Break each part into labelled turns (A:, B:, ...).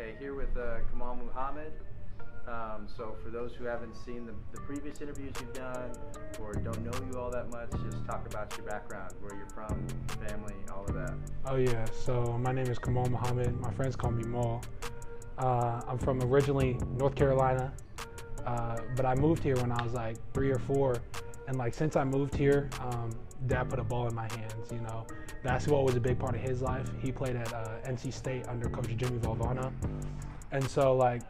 A: Okay, here with Kamal Muhammad. So for those who haven't seen the previous interviews you've done or don't know you all that much, just talk about your background, where you're from, family, all of that.
B: Oh yeah, so my name is Kamal Muhammad. My friends call me Maul. I'm from originally North Carolina, but I moved here when I was like 3 or 4. And like since I moved here, Dad put a ball in my hands. You know, basketball was a big part of his life. He played at NC State under Coach Jimmy Valvano. And so like,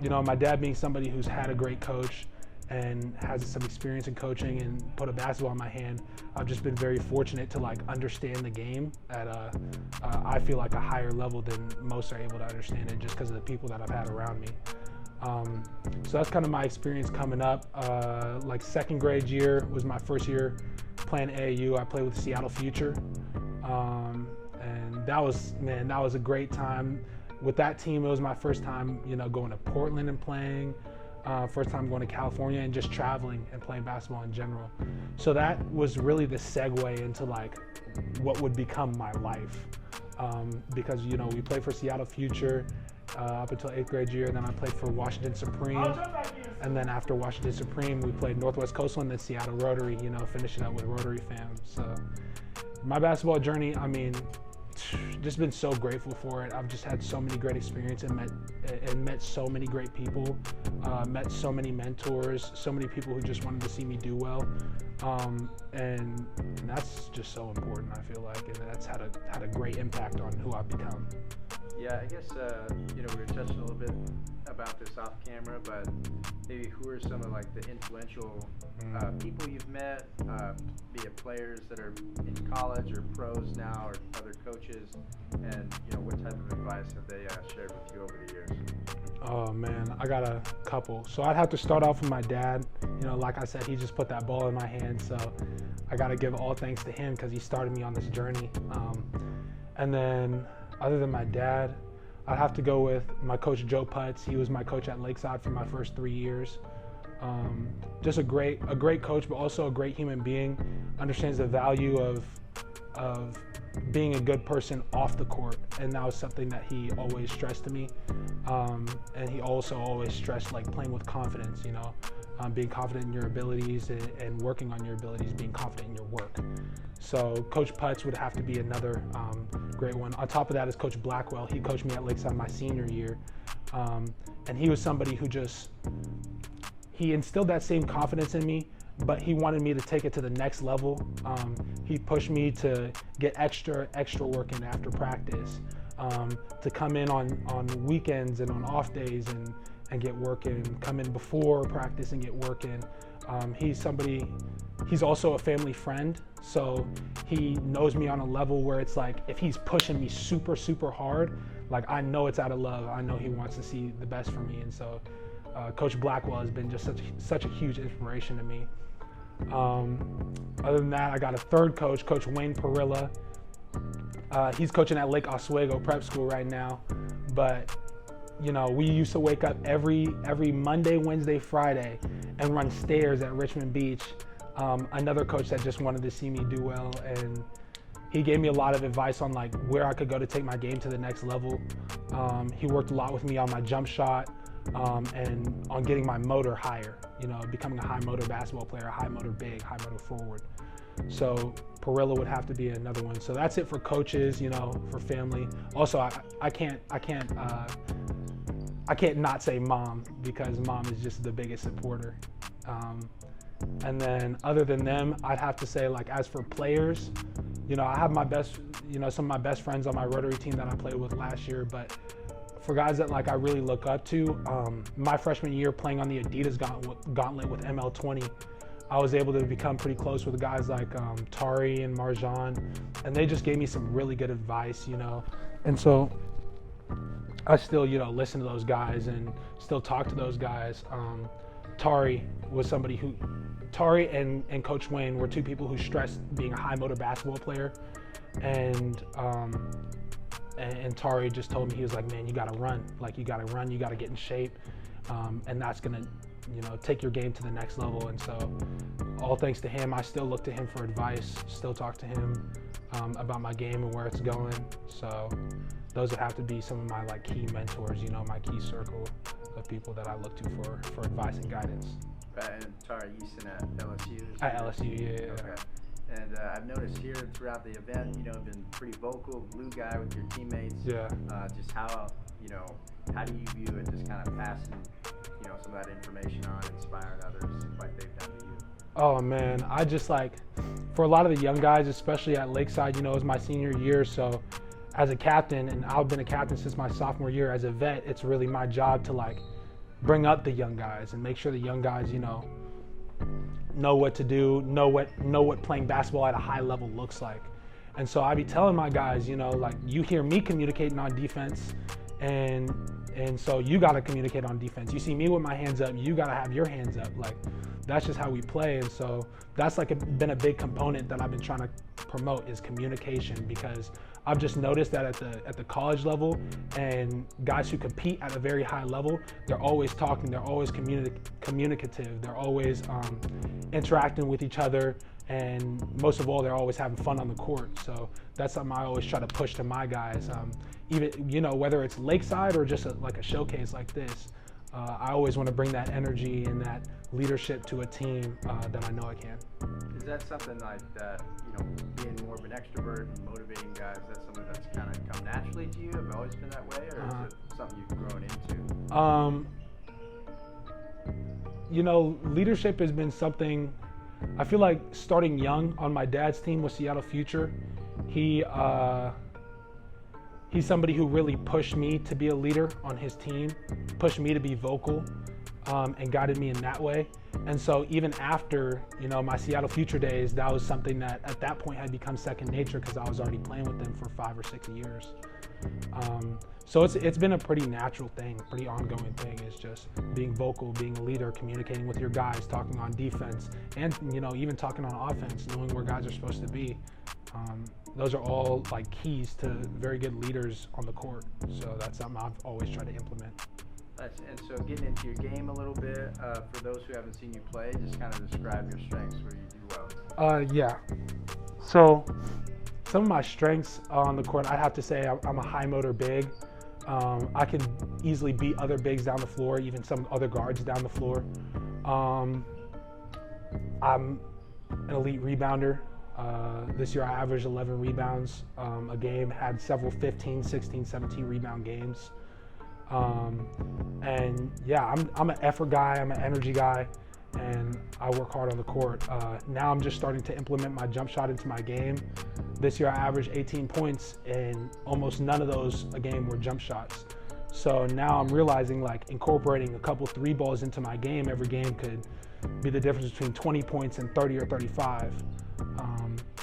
B: you know, my dad being somebody who's had a great coach and has some experience in coaching and put a basketball in my hand, I've just been very fortunate to like understand the game at I feel like a higher level than most are able to understand it just because of the people that I've had around me. So that's kind of my experience coming up. Like second grade year was my first year playing AAU. I played with the Seattle Future. And that was a great time. With that team, it was my first time, you know, going to Portland and playing, first time going to California and just traveling and playing basketball in general. So that was really the segue into like what would become my life. Because, you know, we played for Seattle Future up until 8th grade year, then I played for Washington Supreme. And then after Washington Supreme, we played Northwest Coastal and then Seattle Rotary, you know, finishing up with Rotary fam. So my basketball journey, I mean, just been so grateful for it. I've just had so many great experiences and met so many great people, met so many mentors, so many people who just wanted to see me do well, and that's just so important. I feel like, and that's had a great impact on who I've become.
A: Yeah, I guess you know, we were touching a little bit about this off camera, but maybe who are some of like the influential people you've met, be it players that are in college or pros now or other coaches, and you know, what type of advice have they shared with you over the years?
B: Oh man, I got a couple. So I'd have to start off with my dad. You know, like I said, he just put that ball in my hand, so I got to give all thanks to him because he started me on this journey. And then other than my dad, I'd have to go with my coach, Joe Putz. He was my coach at Lakeside for my first 3 years. Just a great coach, but also a great human being. Understands the value of being a good person off the court, and that was something that he always stressed to me. And he also always stressed like playing with confidence. You know, being confident in your abilities and working on your abilities, being confident in your work. So Coach Putz would have to be another great one. On top of that is Coach Blackwell. He coached me at Lakeside my senior year. And he was somebody who he instilled that same confidence in me, but he wanted me to take it to the next level. He pushed me to get extra work in after practice, to come in on weekends and on off days and get work in, come in before practice and get work in. He's also a family friend, so he knows me on a level where it's like, if he's pushing me super, super hard, like I know it's out of love. I know he wants to see the best for me, and so Coach Blackwell has been just such a huge inspiration to me. Other than that, I got a third coach, Coach Wayne Perilla. He's coaching at Lake Oswego Prep School right now, but you know, we used to wake up every Monday, Wednesday, Friday and run stairs at Richmond Beach. Another coach that just wanted to see me do well, and he gave me a lot of advice on like where I could go to take my game to the next level. He worked a lot with me on my jump shot and on getting my motor higher, you know, becoming a high motor basketball player, high motor big, high motor forward. So Perilla would have to be another one. So that's it for coaches, you know, for family. Also, I can't not say mom, because mom is just the biggest supporter. And then other than them, I'd have to say, like, as for players, you know, I have some of my best friends on my Rotary team that I played with last year, but for guys that like I really look up to, my freshman year playing on the Adidas gauntlet with ML20, I was able to become pretty close with guys like Tari and Marjan, and they just gave me some really good advice, you know. And so I still, you know, listen to those guys and still talk to those guys. Tari was somebody who, Tari and Coach Wayne were two people who stressed being a high motor basketball player, and Tari just told me, he was like, man, you gotta run, you gotta get in shape, and that's gonna, you know, take your game to the next level. And so all thanks to him, I still look to him for advice, still talk to him. about my game and where it's going. So those would have to be some of my like key mentors, you know, my key circle of people that I look to for advice and guidance.
A: Right, and Tara Easton at LSU.
B: At LSU, yeah.
A: Okay. And I've noticed here throughout the event, you know, been pretty vocal, glue guy with your teammates.
B: Yeah.
A: Just how, you know, how do you view it, just kind of passing, you know, some of that information on, inspiring others like they've done to you?
B: Oh man, I just like, for a lot of the young guys, especially at Lakeside, you know, it was my senior year, so as a captain, and I've been a captain since my sophomore year, as a vet, it's really my job to like bring up the young guys and make sure the young guys, you know what to do, know what playing basketball at a high level looks like. And so I be telling my guys, you know, like, you hear me communicating on defense, and so you got to communicate on defense. You see me with my hands up, you got to have your hands up. Like, that's just how we play. And so that's like been a big component that I've been trying to promote, is communication, because I've just noticed that at the college level, and guys who compete at a very high level, they're always talking, they're always communicative, they're always interacting with each other, and most of all, they're always having fun on the court. So that's something I always try to push to my guys. Even, you know, whether it's Lakeside or just like a showcase like this, I always want to bring that energy and that leadership to a team that I know I can.
A: Is that something like that, you know, being more of an extrovert and motivating guys, that's something that's kind of come naturally to you? Have you always been that way, or is it something you've grown into?
B: You know, leadership has been something, I feel like starting young on my dad's team with Seattle Future, he's somebody who really pushed me to be a leader on his team, pushed me to be vocal, and guided me in that way. And so even after, you know, my Seattle Future days, that was something that at that point had become second nature, because I was already playing with them for 5 or 6 years. So it's been a pretty natural thing, pretty ongoing thing, is just being vocal, being a leader, communicating with your guys, talking on defense, and, you know, even talking on offense, knowing where guys are supposed to be. Those are all like keys to very good leaders on the court. So that's something I've always tried to implement.
A: And so getting into your game a little bit, for those who haven't seen you play, just kind of describe your strengths where you do well.
B: Yeah. So some of my strengths on the court, I'd have to say I'm a high motor big. I can easily beat other bigs down the floor, even some other guards down the floor. I'm an elite rebounder. This year I averaged 11 rebounds a game, had several 15, 16, 17 rebound games. And yeah, I'm an effort guy, I'm an energy guy, and I work hard on the court. Now I'm just starting to implement my jump shot into my game. This year I averaged 18 points, and almost none of those a game were jump shots. So now I'm realizing, like, incorporating a couple 3 balls into my game every game could be the difference between 20 points and 30 or 35.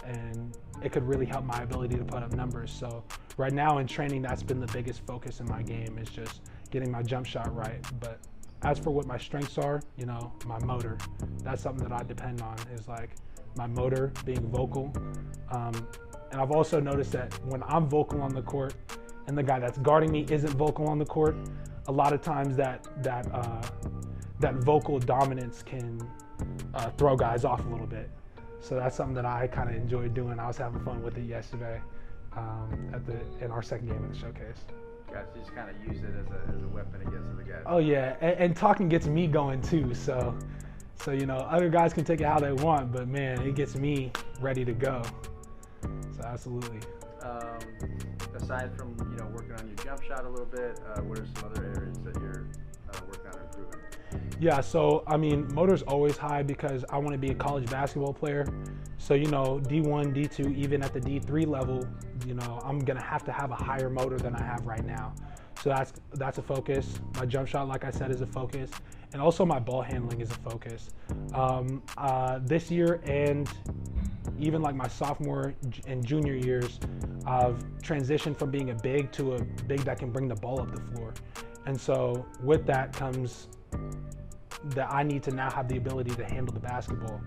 B: And it could really help my ability to put up numbers. So right now in training, that's been the biggest focus in my game, is just getting my jump shot right. But as for what my strengths are, you know, my motor, that's something that I depend on, is like my motor, being vocal. And I've also noticed that when I'm vocal on the court and the guy that's guarding me isn't vocal on the court, a lot of times that vocal dominance can throw guys off a little bit. So that's something that I kind of enjoyed doing. I was having fun with it yesterday in our second game of the showcase.
A: Guys, you just kind of use it as a weapon against other guys.
B: Oh yeah, and talking gets me going too. So you know, other guys can take it how they want, but man, it gets me ready to go. So absolutely.
A: Aside from, you know, working on your jump shot a little bit, what are some other areas that you're working on improving?
B: Yeah, so I mean, motor's always high because I want to be a college basketball player. So, you know, D1, D2, even at the D3 level, you know, I'm gonna have to have a higher motor than I have right now. So that's a focus. My jump shot, like I said, is a focus, and also my ball handling is a focus. This year and even like my sophomore and junior years, I've transitioned from being a big to a big that can bring the ball up the floor. And so with that comes that I need to now have the ability to handle the basketball.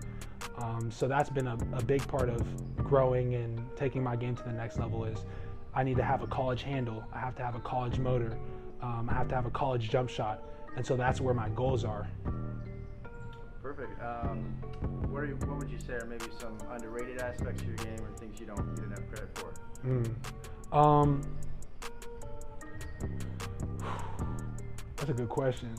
B: So that's been a big part of growing and taking my game to the next level, is I need to have a college handle. I have to have a college motor. I have to have a college jump shot. And so that's where my goals are.
A: Perfect. What what would you say are maybe some underrated aspects of your game or things you don't get enough credit for?
B: That's a good question.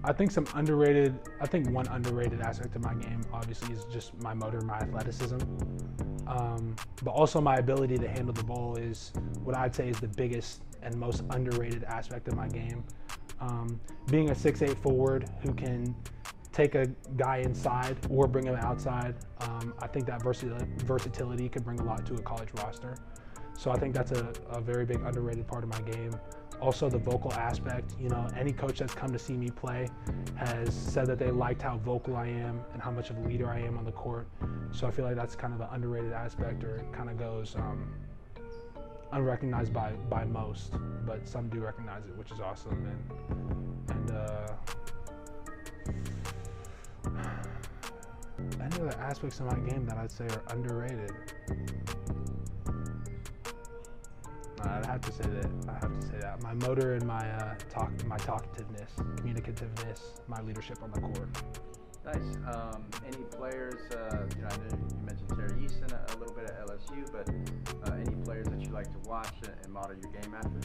B: I think one underrated aspect of my game obviously is just my motor, my athleticism. But also my ability to handle the ball is what I'd say is the biggest and most underrated aspect of my game. Being a 6'8" forward who can take a guy inside or bring him outside, I think that versatility could bring a lot to a college roster. So I think that's a very big underrated part of my game. Also the vocal aspect, any coach that's come to see me play has said that they liked how vocal I am and how much of a leader I am on the court. So I feel like that's kind of the underrated aspect, or it kind of goes unrecognized by most, but some do recognize it, which is awesome. And any other aspects of my game that I'd say are underrated? I'd have to say that. My motor and my talkativeness, communicativeness, my leadership on the court.
A: Nice. Any players, I know you mentioned Terry Easton a little bit at LSU, but any players that you like to watch and model your game after?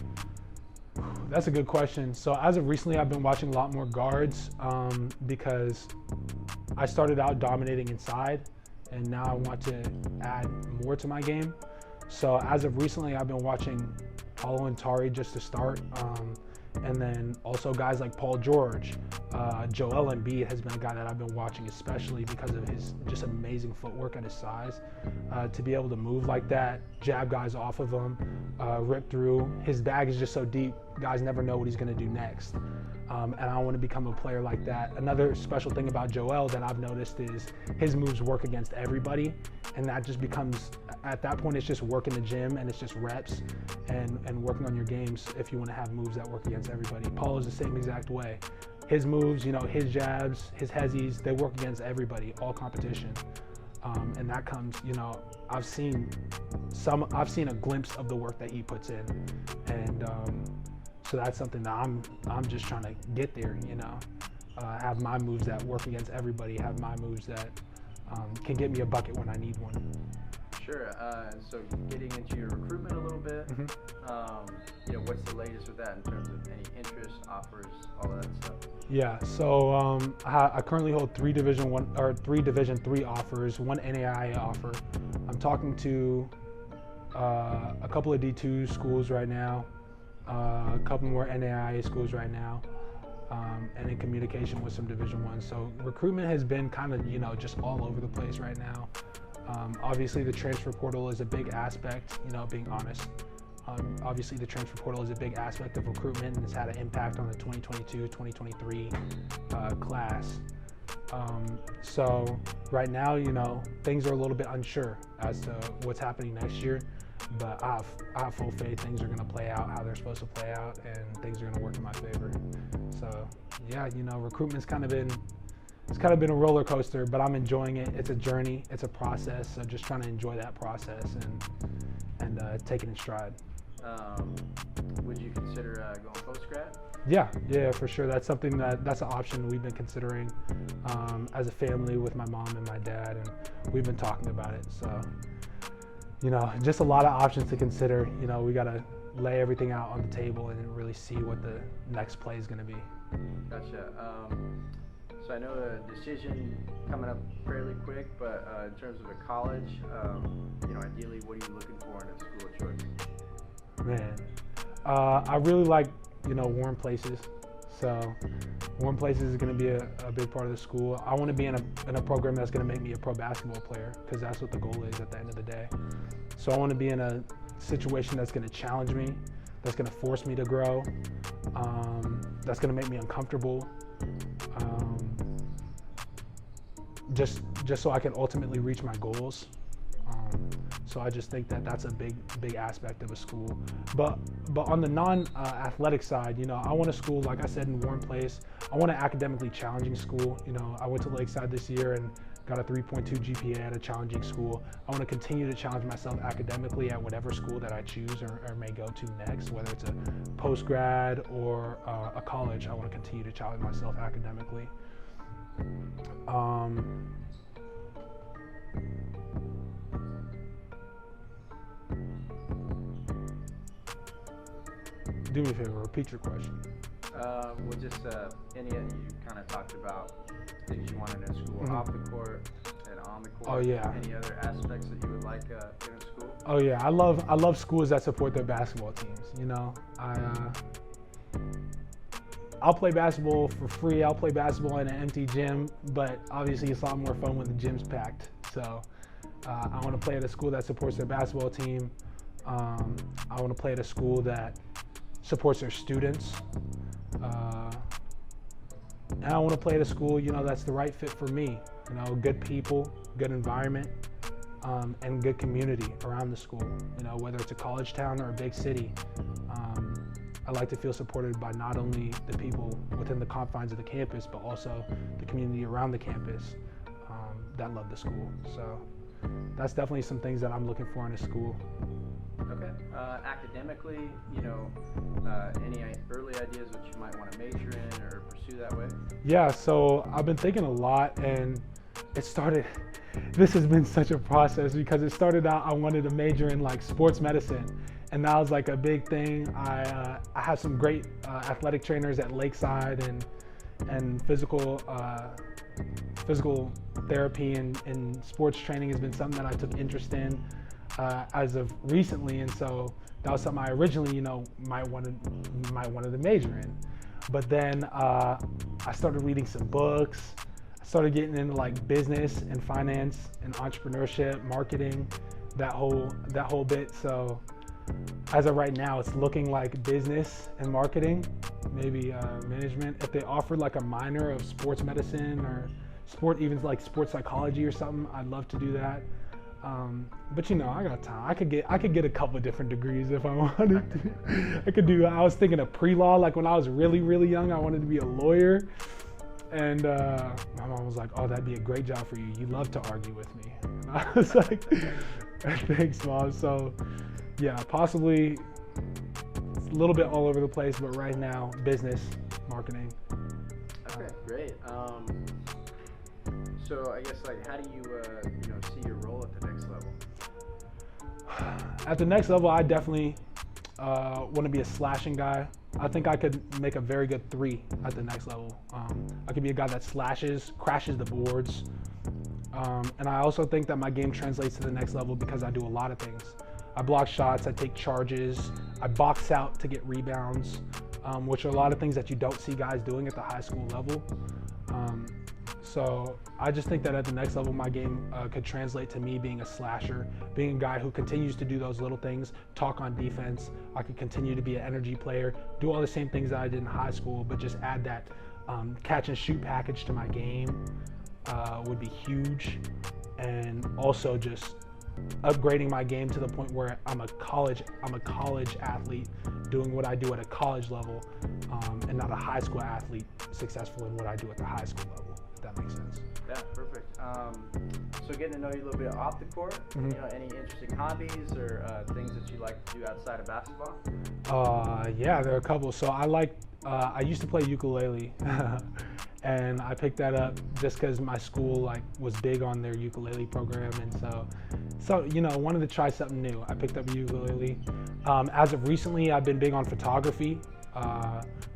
B: That's a good question. So as of recently, I've been watching a lot more guards because I started out dominating inside, and now I want to add more to my game. So as of recently, I've been watching Paulo and Tari just to start, and then also guys like Paul George. Joel Embiid has been a guy that I've been watching, especially because of his just amazing footwork at his size. To be able to move like that, jab guys off of him, rip through. His bag is just so deep, guys never know what he's going to do next. And I want to become a player like that. Another special thing about Joel that I've noticed is his moves work against everybody, and that just becomes, at that point, it's just work in the gym and it's just reps and working on your games if you want to have moves that work against everybody. Paul is the same exact way. His moves, his jabs, his hezzies, they work against everybody, all competition. And that comes, I've seen a glimpse of the work that he puts in, and so that's something that I'm just trying to get there, have my moves that work against everybody, have my moves that can get me a bucket when I need one.
A: Sure. So getting into your recruitment a little bit, what's the latest with that in terms of any interest, offers, all of that stuff?
B: Yeah. So I currently hold three Division III offers, one NAIA offer. I'm talking to a couple of D2 schools right now, a couple more NAIA schools right now, and in communication with some Division I. So recruitment has been kind of, just all over the place right now. Obviously the transfer portal is a big aspect, being honest. Obviously the transfer portal is a big aspect of recruitment, and it's had an impact on the 2022-2023 class. So right now, things are a little bit unsure as to what's happening next year, but I have full faith things are going to play out how they're supposed to play out, and things are going to work in my favor. So yeah, recruitment's kind of been a roller coaster, but I'm enjoying it. It's a journey, it's a process, so just trying to enjoy that process and take it in stride.
A: Would you consider going post-grad?
B: Yeah, for sure. That's something that's an option we've been considering as a family with my mom and my dad, and we've been talking about it. So, just a lot of options to consider. We got to lay everything out on the table and really see what the next play is going to be.
A: Gotcha. So I know a decision coming up fairly quick, but in terms of a college, ideally, what are you looking for in a school of choice?
B: Man, I really like, warm places. So warm places is going to be a big part of the school. I want to be in a program that's going to make me a pro basketball player, because that's what the goal is at the end of the day. So I want to be in a situation that's going to challenge me, that's going to force me to grow, that's going to make me uncomfortable, just so I can ultimately reach my goals. So I just think that that's a big aspect of a school. But on the non-athletic side, you know, I want a school, like I said, in Warm Place. I want an academically challenging school. You know, I went to Lakeside this year and got a 3.2 GPA at a challenging school. I want to continue to challenge myself academically at whatever school that I choose or may go to next, whether it's a post-grad or a college. I want to continue to challenge myself academically. Do me a favor, repeat your question.
A: Well, just any you kind of talked about things you wanted in a school, off the court and on the court.
B: Oh yeah.
A: Any other aspects that you would like in a school?
B: Oh yeah, I love schools that support their basketball teams. You know, I'll play basketball for free. I'll play basketball in an empty gym, but obviously it's a lot more fun when the gym's packed. So I want to play at a school that supports their basketball team. I want to play at a school that supports their students. And I want to play at a school, you know, that's the right fit for me. You know, good people, good environment, and good community around the school. You know, whether it's a college town or a big city, I like to feel supported by not only the people within the confines of the campus, but also the community around the campus that love the school. So that's definitely some things that I'm looking for in a school.
A: Okay. Academically, you know, any early ideas what you might want to major in or pursue that way?
B: Yeah, so I've been thinking a lot, and this has been such a process because it started out I wanted to major in like sports medicine, and that was like a big thing. I have some great athletic trainers at Lakeside, and physical therapy and sports training has been something that I took interest in as of recently, and so that was something I originally, you know, might wanted to major in. But then I started reading some books. I started getting into like business and finance and entrepreneurship, marketing, that whole bit. So as of right now, it's looking like business and marketing, maybe management. If they offered like a minor of sports medicine or even like sports psychology or something, I'd love to do that. But you know, I got time. I could get a couple of different degrees if I wanted to. I was thinking of pre-law, like when I was really, really young, I wanted to be a lawyer. And my mom was like, "Oh, that'd be a great job for you. You love to argue with me." And I was like, "Thanks, Mom." So yeah, possibly it's a little bit all over the place, but right now, business, marketing.
A: Okay, great. So I guess like, how do you you know, see your role at the next level?
B: At the next level, I definitely want to be a slashing guy. I think I could make a very good 3 at the next level. I could be a guy that slashes, crashes the boards. And I also think that my game translates to the next level because I do a lot of things. I block shots, I take charges, I box out to get rebounds, which are a lot of things that you don't see guys doing at the high school level. So I just think that at the next level, my game could translate to me being a slasher, being a guy who continues to do those little things, talk on defense. I could continue to be an energy player, do all the same things that I did in high school, but just add that catch and shoot package to my game would be huge. And also just upgrading my game to the point where I'm a college athlete doing what I do at a college level, and not a high school athlete successful in what I do at the high school level. That makes sense.
A: Yeah, perfect. So getting to know you a little bit off the court, you know, any interesting hobbies or things that you like to do outside of basketball?
B: Yeah, there are a couple. So I used to play ukulele, and I picked that up just because my school like was big on their ukulele program, and so you know, wanted to try something new. I picked up a ukulele. As of recently, I've been big on photography.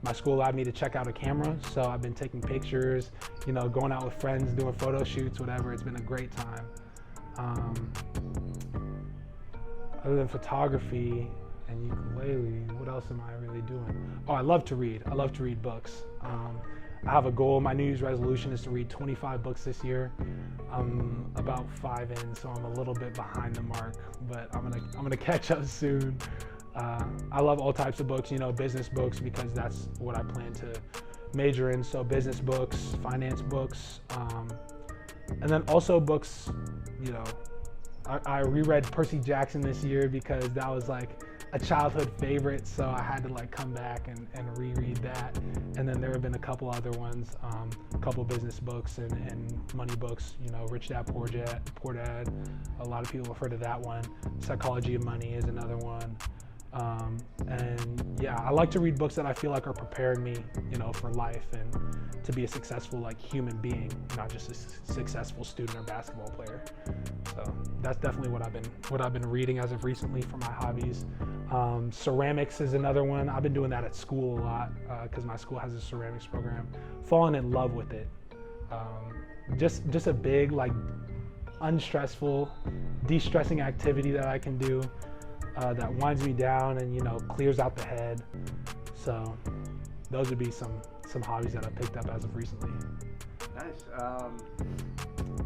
B: My school allowed me to check out a camera, so I've been taking pictures, you know, going out with friends, doing photo shoots, whatever. It's been a great time. Other than photography and ukulele, what else am I really doing? Oh, I love to read. I love to read books. I have a goal. My New Year's resolution is to read 25 books this year. I'm about 5 in, so I'm a little bit behind the mark, but I'm gonna catch up soon. I love all types of books, you know, business books, because that's what I plan to major in. So business books, finance books, and then also books, you know, I reread Percy Jackson this year because that was like a childhood favorite, so I had to like come back and reread that. And then there have been a couple other ones, a couple business books and money books, you know, Rich Dad, Poor Dad. A lot of people have heard of that one. Psychology of Money is another one. And yeah, I like to read books that I feel like are preparing me, you know, for life and to be a successful like human being, not just a successful student or basketball player. So that's definitely what I've been reading as of recently for my hobbies. Ceramics is another one. I've been doing that at school a lot because my school has a ceramics program. Fallen in love with it. Just a big like unstressful, de-stressing activity that I can do. That winds me down and, you know, clears out the head. So those would be some hobbies that I picked up as of recently.
A: Nice.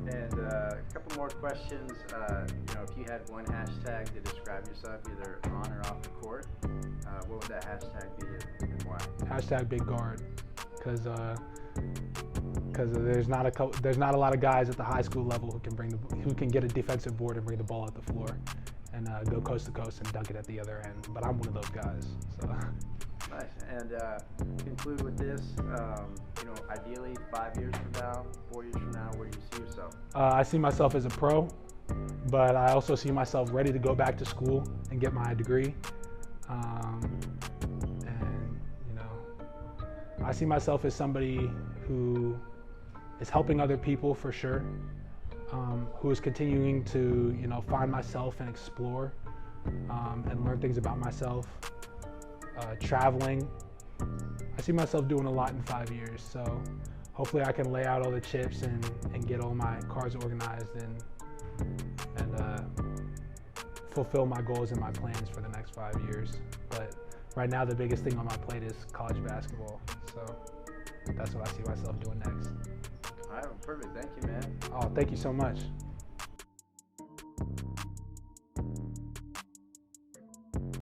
A: And a couple more questions. You know, if you had one hashtag to describe yourself, either on or off the court, what would that hashtag be and why?
B: Hashtag big guard, because there's not a lot of guys at the high school level who can get a defensive board and bring the ball at the floor and go coast to coast and dunk it at the other end. But I'm one of those guys. So.
A: Nice. And conclude with this. You know, ideally, 5 years from now, 4 years from now, where do you see yourself?
B: I see myself as a pro, but I also see myself ready to go back to school and get my degree. And you know, I see myself as somebody who is helping other people for sure. Who is continuing to, you know, find myself and explore and learn things about myself. Traveling. I see myself doing a lot in 5 years, so hopefully I can lay out all the chips and get all my cards organized and fulfill my goals and my plans for the next 5 years. But right now the biggest thing on my plate is college basketball, so that's what I see myself doing next.
A: All right, well, perfect. Thank you, man.
B: Oh, thank you so much.